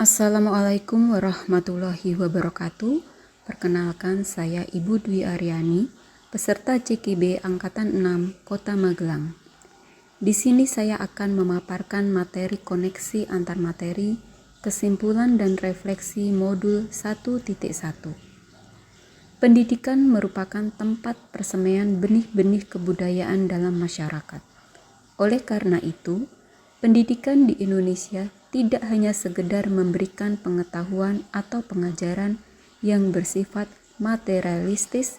Assalamualaikum warahmatullahi wabarakatuh. Perkenalkan, saya Ibu Dwi Aryani, peserta CKB Angkatan 6 Kota Magelang. Di sini saya akan memaparkan materi koneksi antar materi, kesimpulan dan refleksi modul 1.1. Pendidikan merupakan tempat persemaian benih-benih kebudayaan dalam masyarakat. Oleh karena itu, pendidikan di Indonesia tidak hanya sekedar memberikan pengetahuan atau pengajaran yang bersifat materialistis,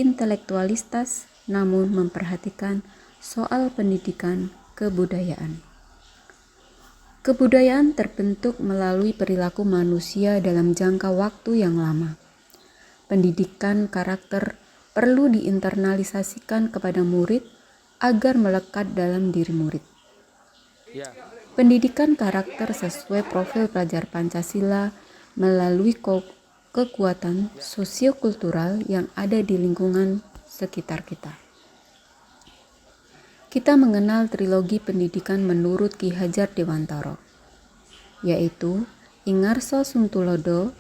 intelektualitas, namun memperhatikan soal pendidikan kebudayaan. Kebudayaan terbentuk melalui perilaku manusia dalam jangka waktu yang lama. Pendidikan karakter perlu diinternalisasikan kepada murid agar melekat dalam diri murid. Pendidikan karakter sesuai profil pelajar Pancasila melalui kekuatan sosiokultural yang ada di lingkungan sekitar kita. Kita mengenal trilogi pendidikan menurut Ki Hajar Dewantara, yaitu Ingarso Suntulodo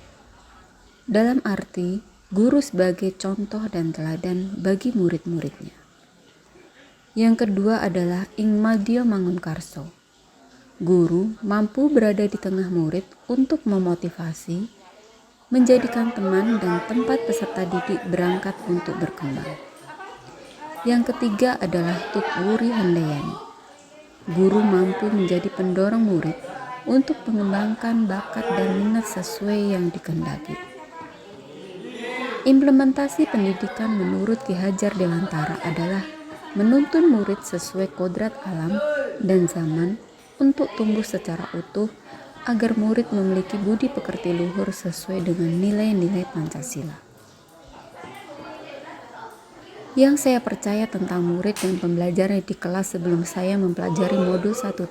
dalam arti guru sebagai contoh dan teladan bagi murid-muridnya. Yang kedua adalah Ing Madya Mangunkarso. Guru mampu berada di tengah murid untuk memotivasi, menjadikan teman dan tempat peserta didik berangkat untuk berkembang. Yang ketiga adalah Tut Wuri Handayani. Guru mampu menjadi pendorong murid untuk mengembangkan bakat dan minat sesuai yang dikehendaki. Implementasi pendidikan menurut Ki Hajar Dewantara adalah menuntun murid sesuai kodrat alam dan zaman untuk tumbuh secara utuh agar murid memiliki budi pekerti luhur sesuai dengan nilai-nilai Pancasila. Yang saya percaya tentang murid dan pembelajaran di kelas sebelum saya mempelajari modul 1.1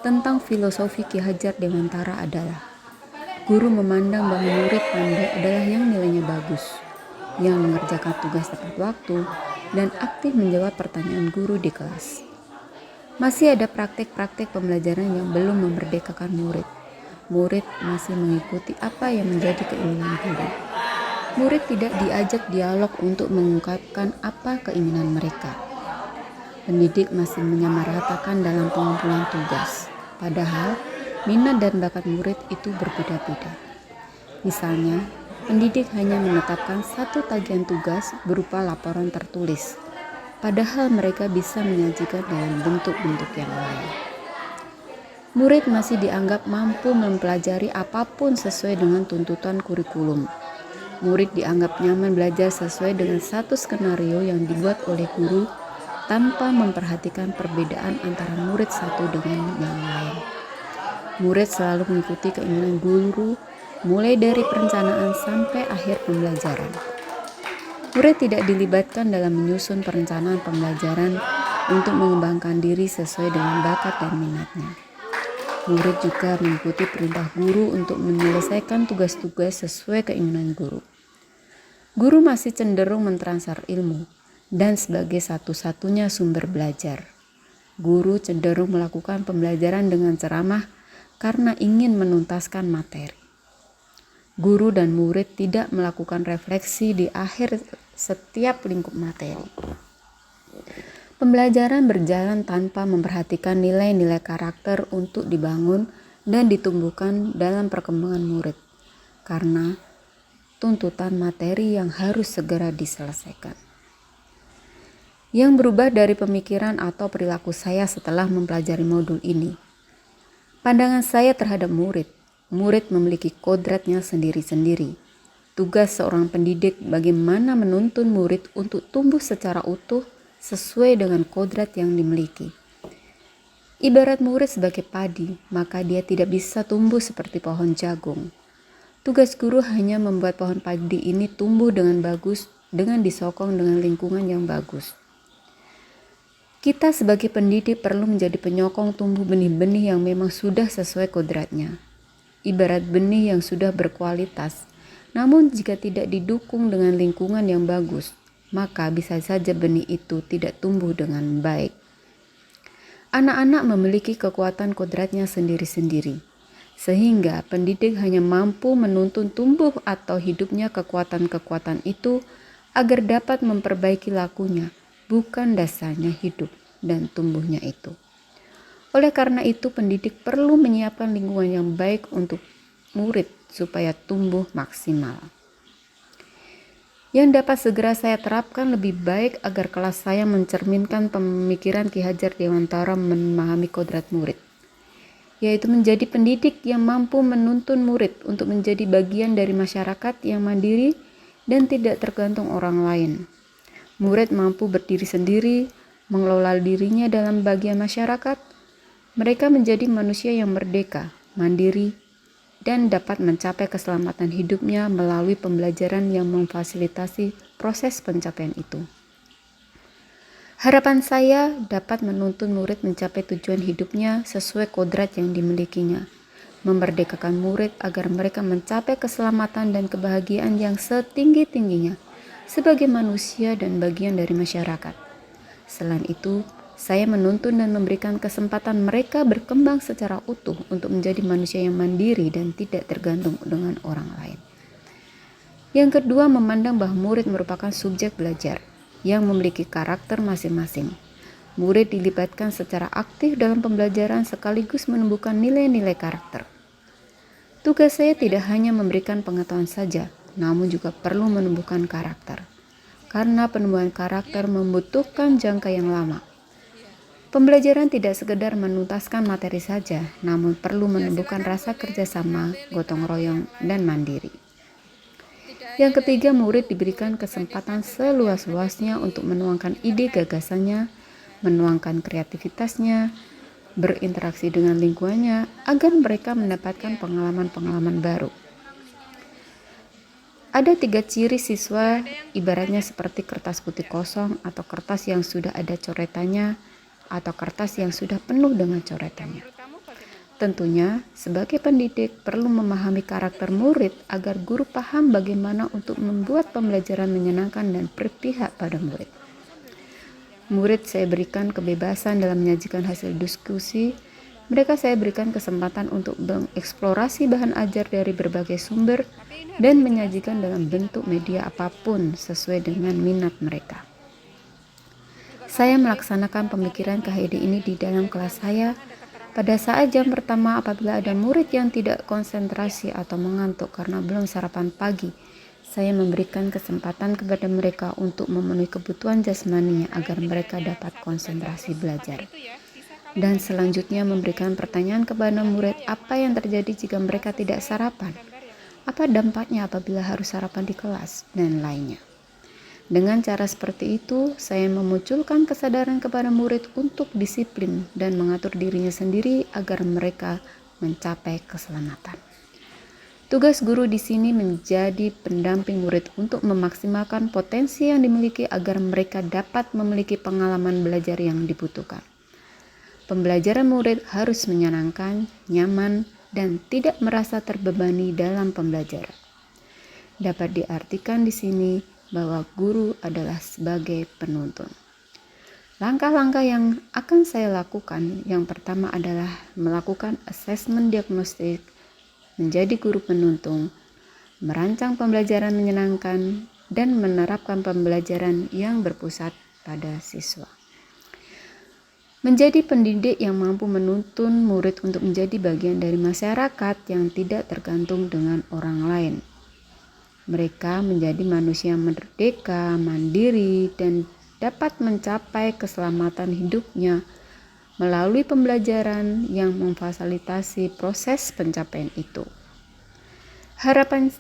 tentang filosofi Ki Hajar Dewantara adalah guru memandang bahwa murid pandai adalah yang nilainya bagus, yang mengerjakan tugas tepat waktu, dan aktif menjawab pertanyaan guru di kelas. Masih ada praktek-praktek pembelajaran yang belum memerdekakan murid. Murid masih mengikuti apa yang menjadi keinginan guru. Murid tidak diajak dialog untuk mengungkapkan apa keinginan mereka. Pendidik masih menyamaratakan dalam pengumpulan tugas, padahal minat dan bakat murid itu berbeda-beda. Misalnya, pendidik hanya menetapkan satu tagihan tugas berupa laporan tertulis, padahal mereka bisa menyajikan dalam bentuk-bentuk yang lain. Murid masih dianggap mampu mempelajari apapun sesuai dengan tuntutan kurikulum. Murid dianggap nyaman belajar sesuai dengan satu skenario yang dibuat oleh guru tanpa memperhatikan perbedaan antara murid satu dengan yang lain. Murid selalu mengikuti keinginan guru mulai dari perencanaan sampai akhir pembelajaran. Murid tidak dilibatkan dalam menyusun perencanaan pembelajaran untuk mengembangkan diri sesuai dengan bakat dan minatnya. Murid juga mengikuti perintah guru untuk menyelesaikan tugas-tugas sesuai keinginan guru. Guru masih cenderung mentransfer ilmu dan sebagai satu-satunya sumber belajar. Guru cenderung melakukan pembelajaran dengan ceramah karena ingin menuntaskan materi. Guru dan murid tidak melakukan refleksi di akhir setiap lingkup materi. Pembelajaran berjalan tanpa memperhatikan nilai-nilai karakter untuk dibangun dan ditumbuhkan dalam perkembangan murid, karena tuntutan materi yang harus segera diselesaikan. Yang berubah dari pemikiran atau perilaku saya setelah mempelajari modul ini, pandangan saya terhadap murid memiliki kodratnya sendiri-sendiri. Tugas seorang pendidik bagaimana menuntun murid untuk tumbuh secara utuh sesuai dengan kodrat yang dimiliki. Ibarat murid sebagai padi, maka dia tidak bisa tumbuh seperti pohon jagung. Tugas guru hanya membuat pohon padi ini tumbuh dengan bagus dengan disokong dengan lingkungan yang bagus. Kita sebagai pendidik perlu menjadi penyokong tumbuh benih-benih yang memang sudah sesuai kodratnya. Ibarat benih yang sudah berkualitas, namun jika tidak didukung dengan lingkungan yang bagus, maka bisa saja benih itu tidak tumbuh dengan baik. Anak-anak memiliki kekuatan kodratnya sendiri-sendiri. Sehingga pendidik hanya mampu menuntun tumbuh atau hidupnya kekuatan-kekuatan itu agar dapat memperbaiki lakunya, bukan dasarnya hidup dan tumbuhnya itu. Oleh karena itu, pendidik perlu menyiapkan lingkungan yang baik untuk murid supaya tumbuh maksimal. Yang dapat segera saya terapkan lebih baik agar kelas saya mencerminkan pemikiran Ki Hajar Dewantara memahami kodrat murid, yaitu menjadi pendidik yang mampu menuntun murid untuk menjadi bagian dari masyarakat yang mandiri dan tidak tergantung orang lain. Murid mampu berdiri sendiri, mengelola dirinya dalam bagian masyarakat. Mereka menjadi manusia yang merdeka, mandiri, dan dapat mencapai keselamatan hidupnya melalui pembelajaran yang memfasilitasi proses pencapaian itu. Harapan saya dapat menuntun murid mencapai tujuan hidupnya sesuai kodrat yang dimilikinya, memerdekakan murid agar mereka mencapai keselamatan dan kebahagiaan yang setinggi-tingginya sebagai manusia dan bagian dari masyarakat. Selain itu, saya menuntun dan memberikan kesempatan mereka berkembang secara utuh untuk menjadi manusia yang mandiri dan tidak tergantung dengan orang lain. Yang kedua, memandang bahwa murid merupakan subjek belajar yang memiliki karakter masing-masing. Murid dilibatkan secara aktif dalam pembelajaran sekaligus menumbuhkan nilai-nilai karakter. Tugas saya tidak hanya memberikan pengetahuan saja, namun juga perlu menumbuhkan karakter. Karena penumbuhan karakter membutuhkan jangka yang lama. Pembelajaran tidak sekedar menuntaskan materi saja, namun perlu menumbuhkan rasa kerjasama, gotong royong, dan mandiri. Yang ketiga, murid diberikan kesempatan seluas-luasnya untuk menuangkan ide gagasannya, menuangkan kreativitasnya, berinteraksi dengan lingkungannya, agar mereka mendapatkan pengalaman-pengalaman baru. Ada 3 ciri siswa, ibaratnya seperti kertas putih kosong atau kertas yang sudah ada coretannya, atau kertas yang sudah penuh dengan coretannya. Tentunya, sebagai pendidik perlu memahami karakter murid agar guru paham bagaimana untuk membuat pembelajaran menyenangkan dan berpihak pada murid. Murid saya berikan kebebasan dalam menyajikan hasil diskusi. Mereka saya berikan kesempatan untuk mengeksplorasi bahan ajar dari berbagai sumber dan menyajikan dalam bentuk media apapun sesuai dengan minat mereka. Saya melaksanakan pemikiran KHD ini di dalam kelas saya pada saat jam pertama apabila ada murid yang tidak konsentrasi atau mengantuk karena belum sarapan pagi. Saya memberikan kesempatan kepada mereka untuk memenuhi kebutuhan jasmaninya agar mereka dapat konsentrasi belajar. Dan selanjutnya memberikan pertanyaan kepada murid apa yang terjadi jika mereka tidak sarapan, apa dampaknya apabila harus sarapan di kelas, dan lainnya. Dengan cara seperti itu, saya memunculkan kesadaran kepada murid untuk disiplin dan mengatur dirinya sendiri agar mereka mencapai keselamatan. Tugas guru di sini menjadi pendamping murid untuk memaksimalkan potensi yang dimiliki agar mereka dapat memiliki pengalaman belajar yang dibutuhkan. Pembelajaran murid harus menyenangkan, nyaman, dan tidak merasa terbebani dalam pembelajaran. Dapat diartikan di sini bahwa guru adalah sebagai penuntun. Langkah-langkah yang akan saya lakukan, yang pertama adalah melakukan asesmen diagnostik, menjadi guru penuntun, merancang pembelajaran menyenangkan, dan menerapkan pembelajaran yang berpusat pada siswa. Menjadi pendidik yang mampu menuntun murid untuk menjadi bagian dari masyarakat yang tidak tergantung dengan orang lain. Mereka menjadi manusia merdeka, mandiri, dan dapat mencapai keselamatan hidupnya melalui pembelajaran yang memfasilitasi proses pencapaian itu. Harapan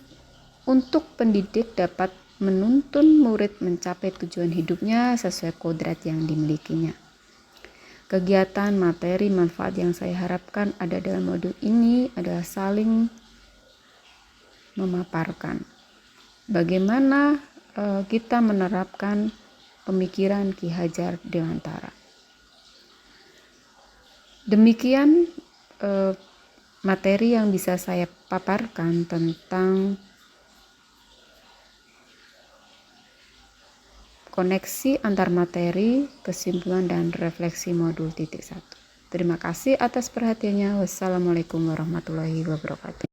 untuk pendidik dapat menuntun murid mencapai tujuan hidupnya sesuai kodrat yang dimilikinya. Kegiatan, materi, manfaat yang saya harapkan ada dalam modul ini adalah saling memaparkan. Bagaimana kita menerapkan pemikiran Ki Hajar Dewantara. Demikian materi yang bisa saya paparkan tentang koneksi antar materi, kesimpulan, dan refleksi modul titik 1. Terima kasih atas perhatiannya. Wassalamualaikum warahmatullahi wabarakatuh.